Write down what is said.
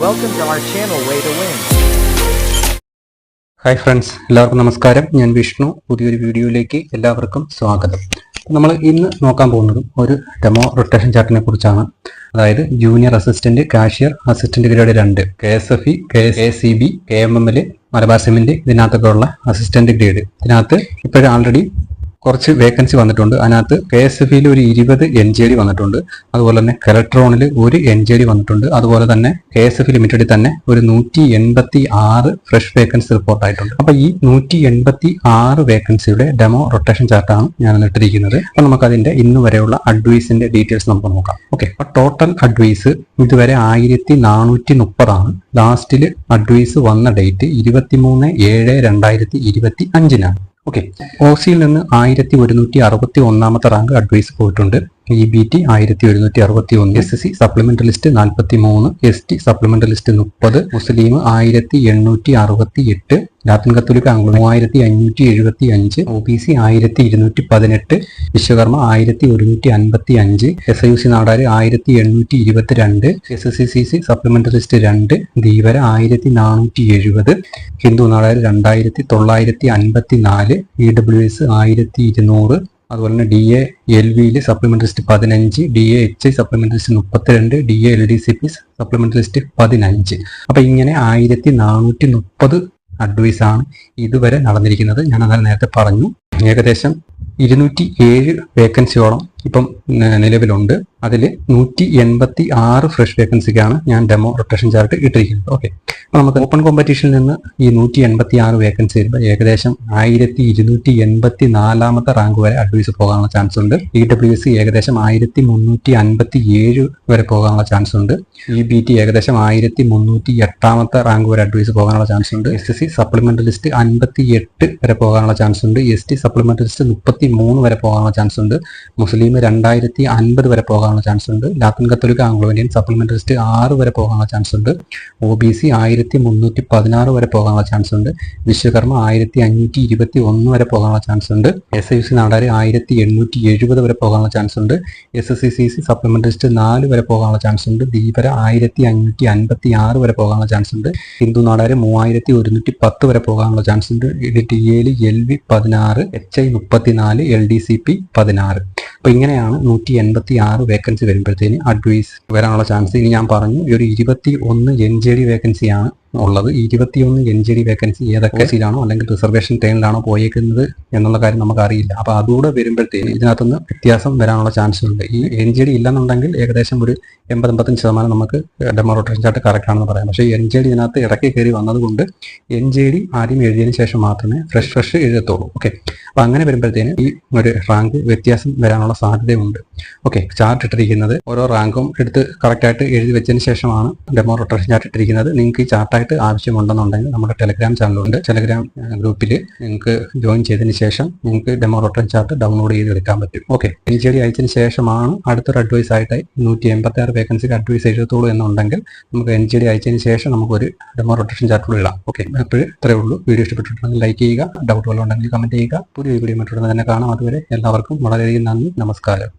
Welcome to our channel Way to Win. Hi friends, എല്ലാവർക്കും നമസ്കാരം. ഞാൻ വിഷ്ണു. പുതിയൊരു വീഡിയോയിലേക്ക് എല്ലാവർക്കും സ്വാഗതം. നമ്മൾ ഇന്ന് നോക്കാൻ പോകുന്നതും ഒരു ഡെമോ റൊട്ടേഷൻ ചാർട്ടിനെ കുറിച്ചാണ്. അതായത് junior assistant, cashier, assistant grade 2, KSFE, KSEB, KMML, Malabar cement, ഇതിനകത്തൊക്കെ ഉള്ള അസിസ്റ്റന്റ് ഗ്രേഡ്. ഇതിനകത്ത് ഇപ്പോഴും ആൾറെഡി കുറച്ച് വേക്കൻസി വന്നിട്ടുണ്ട്. അതിനകത്ത് KSFEയിൽ ഒരു 20 NJD വന്നിട്ടുണ്ട്. അതുപോലെ തന്നെ കെലട്രോണിൽ ഒരു NJD വന്നിട്ടുണ്ട്. അതുപോലെ തന്നെ KSFE ലിമിറ്റഡിൽ തന്നെ ഒരു 186 ഫ്രഷ് വേക്കൻസി റിപ്പോർട്ട് ആയിട്ടുണ്ട്. അപ്പൊ ഈ 186 വേക്കൻസിയുടെ ഡെമോ റൊട്ടേഷൻ ചാർട്ടാണ് ഞാൻ ഇട്ടിരിക്കുന്നത്. അപ്പൊ നമുക്ക് അതിന്റെ ഇന്ന് വരെയുള്ള അഡ്വൈസിന്റെ ഡീറ്റെയിൽസ് നമുക്ക് നോക്കാം. ഓക്കെ, അപ്പൊ ടോട്ടൽ അഡ്വൈസ് ഇതുവരെ 1430 ആണ്. ലാസ്റ്റില് അഡ്വൈസ് വന്ന ഡേറ്റ് 23/7/2025 ഓക്കെ. OCയിൽ നിന്ന് 1161 റാങ്ക് അഡ്വൈസ് പോയിട്ടുണ്ട്. EBT 1161, SC supplementary list 43, ST supplementary list 30, മുസ്ലിം 1868, Latin Catholic Anglo 3575, OBC 1218, Vishwakarma 1155, SIUC Nadar 1822, SCCC supplementary list 2, Dheevara 1470, Hindu Nadar 2954, EWS 1200, അതുപോലെ തന്നെ DA LVയിൽ supplementary list 15, DA HI supplementary list 32, DA LDCP supplementary list 15. അപ്പൊ ഇങ്ങനെ 1430 advice ആണ് ഇതുവരെ നടന്നിരിക്കുന്നത്. ഞാൻ അതായത് നേരത്തെ പറഞ്ഞു. ഏകദേശം 207 വേക്കൻസിയോളം ഇപ്പം നിലവിലുണ്ട്. അതിൽ 186 ഫ്രഷ് വേക്കൻസിക്കാണ് ഞാൻ ഡെമോ റൊട്ടേഷൻ ചാർട്ട് ഇട്ടിരിക്കുന്നത്. ഓക്കെ, അപ്പോൾ നമുക്ക് ഓപ്പൺ കോമ്പറ്റീഷനിൽ നിന്ന് ഈ 186 വേക്കൻസി വരുമ്പോൾ ഏകദേശം 1284 റാങ്ക് വരെ അഡ്വൈസ് പോകാനുള്ള ചാൻസ് ഉണ്ട്. EWS ഏകദേശം 1357 വരെ പോകാനുള്ള ചാൻസ് ഉണ്ട്. EBT ഏകദേശം 1308 റാങ്ക് വരെ അഡ്വൈസ് പോകാനുള്ള ചാൻസ് ഉണ്ട്. SC സപ്ലിമെന്ററി ലിസ്റ്റ് 58 വരെ പോകാനുള്ള ചാൻസ് ഉണ്ട്. ST സപ്ലിമെന്ററി ലിസ്റ്റ് 33 വരെ പോകാനുള്ള ചാൻസ് ഉണ്ട്. മുസ്ലിം 2050 വരെ പോകാനുള്ള ചാൻസ് ഉണ്ട്. ലാത്തിൻ Catholic Anglo Indian supplementary list 6 വരെ പോകാനുള്ള ചാൻസ് ഉണ്ട്. OBC 1316 വരെ പോകാനുള്ള ചാൻസ് ഉണ്ട്. വിശ്വകർമ്മ 1521 വരെ പോകാനുള്ള ചാൻസ് ഉണ്ട്. SIUC നാടാര് 1870 വരെ പോകാനുള്ള ചാൻസ് ഉണ്ട്. SCCC സപ്ലിമെന്ററി ലിസ്റ്റ് 4 വരെ പോകാനുള്ള ചാൻസ് ഉണ്ട്. ധീവര 1556 വരെ പോകാനുള്ള ചാൻസ് ഉണ്ട്. ഹിന്ദു നാടാര് 3110 വരെ പോകാനുള്ള ചാൻസ് ഉണ്ട്. DAയിൽ LV 16, HI 34, LDCP 16. അപ്പൊ ഇങ്ങനെയാണ് 186 വേക്കൻസി വരുമ്പോഴത്തേന് അഡ്വൈസ് വരാനുള്ള ചാൻസ്. ഇനി ഞാൻ പറഞ്ഞു ഈ ഒരു 21 NJD വേക്കൻസിയാണ് ഉള്ളത്. 21 NJD വേക്കൻസി ഏതൊക്കെ സീലാണോ അല്ലെങ്കിൽ റിസർവേഷൻ ടൈമിലാണോ പോയേക്കുന്നത് എന്നുള്ള കാര്യം നമുക്ക് അറിയില്ല. അപ്പൊ അതുകൂടെ വരുമ്പോഴത്തേന് ഇതിനകത്തുനിന്ന് വ്യത്യാസം വരാനുള്ള ചാൻസ് ഉണ്ട്. ഈ NJD ഇല്ലെന്നുണ്ടെങ്കിൽ ഏകദേശം ഒരു 80-85% നമുക്ക് ഡെമോ റൊട്ടേഷൻ ചാർട്ട് കറക്റ്റ് ആണെന്ന് പറയാം. പക്ഷേ NJD ഇതിനകത്ത് ഇടയ്ക്ക് കയറി വന്നതുകൊണ്ട് NJD ആദ്യം എഴുതിയതിനു ശേഷം മാത്രമേ ഫ്രഷ് എഴുതത്തുള്ളൂ. ഓക്കെ, അപ്പൊ അങ്ങനെ വരുമ്പോഴത്തേന് ഈ ഒരു റാങ്ക് വ്യത്യാസം വരാനുള്ള സാധ്യതയുണ്ട്. ഓക്കെ, ചാർട്ട് ഇട്ടിരിക്കുന്നത് ഓരോ റാങ്കും എടുത്ത് കറക്റ്റായിട്ട് എഴുതി വെച്ചതിന് ശേഷമാണ് ഡെമോ റൊട്ടേഷൻ ചാർട്ട് ഇട്ടിരിക്കുന്നത്. നിങ്ങൾക്ക് ഈ ചാർട്ടായിട്ട് ആവശ്യമുണ്ടെന്നുണ്ടെങ്കിൽ നമ്മുടെ ടെലഗ്രാം ചാനലുണ്ട്. ടെലഗ്രാം ഗ്രൂപ്പിൽ നിങ്ങൾക്ക് ജോയിൻ ചെയ്തതിന് ശേഷം നിങ്ങൾക്ക് ഡെമോ റൊട്ടേഷൻ ചാർട്ട് ഡൗൺലോഡ് ചെയ്തെടുക്കാൻ പറ്റും. ഓക്കെ, NJD അയച്ചതിന് ശേഷമാണ് അടുത്തൊരു അഡ്വൈസ് ആയിട്ട് 186 വേക്കൻസിക്ക് അഡ്വൈസ് എഴുതത്തുള്ളൂ എന്നുണ്ടെങ്കിൽ നമുക്ക് NJD അയച്ചതിന് ശേഷം നമുക്കൊരു ഡെമോ റൊട്ടേഷൻ ചാർട്ട് ഇടാം. ഓക്കെ, എപ്പോഴും ഇത്രയേ ഉള്ളൂ. വീഡിയോ ഇഷ്ടപ്പെട്ടിട്ടുണ്ടെങ്കിൽ ലൈക്ക് ചെയ്യുക, ഡൗട്ട് വല്ലതും ഉണ്ടെങ്കിൽ കമന്റ് ചെയ്യുക. പുതിയ വീഡിയോ മറ്റുള്ള തന്നെ കാണാം. അതുവരെ എല്ലാവർക്കും വളരെയധികം നന്ദി, നമസ്കാരം.